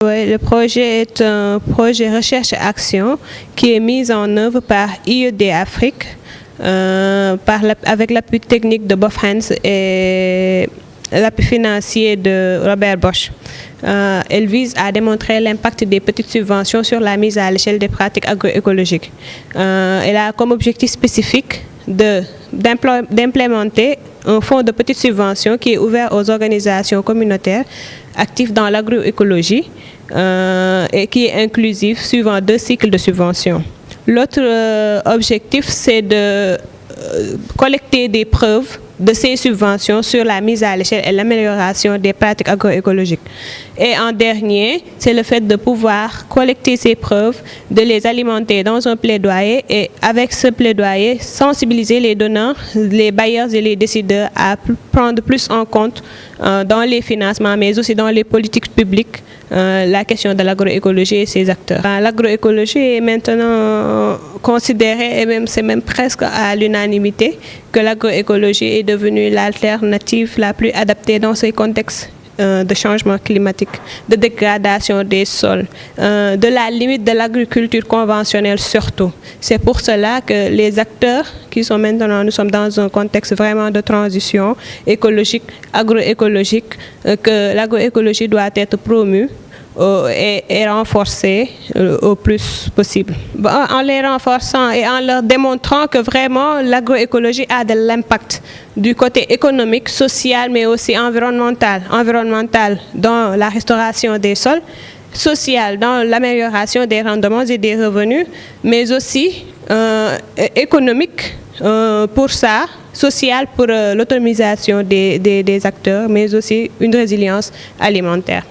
Oui, le projet est un projet recherche et action qui est mis en œuvre par IED Afrique avec l'appui technique de Bofhans et l'appui financier de Robert Bosch. Elle vise à démontrer l'impact des petites subventions sur la mise à l'échelle des pratiques agroécologiques. Elle a comme objectif spécifique d'implémenter un fonds de petites subventions qui est ouvert aux organisations communautaires actives dans l'agroécologie et qui est inclusif suivant 2 cycles de subventions. L'autre objectif, c'est de collecter des preuves de ces subventions sur la mise à l'échelle et l'amélioration des pratiques agroécologiques. Et en dernier, c'est le fait de pouvoir collecter ces preuves, de les alimenter dans un plaidoyer et avec ce plaidoyer, sensibiliser les donneurs, les bailleurs et les décideurs à prendre plus en compte dans les financements, mais aussi dans les politiques publiques, la question de l'agroécologie et ses acteurs. L'agroécologie est maintenant considérée, et même c'est même presque à l'unanimité, que l'agroécologie est devenue l'alternative la plus adaptée dans ces contextes de changement climatique, de dégradation des sols, de la limite de l'agriculture conventionnelle surtout. C'est pour cela que les acteurs qui sont maintenant, nous sommes dans un contexte vraiment de transition écologique, agroécologique, que l'agroécologie doit être promue et renforcée au plus possible. En les renforçant et en leur démontrant que vraiment l'agroécologie a de l'impact du côté économique, social, mais aussi environnemental. Environnemental dans la restauration des sols, social dans l'amélioration des rendements et des revenus, mais aussi économique pour ça, social pour l'autonomisation des acteurs, mais aussi une résilience alimentaire.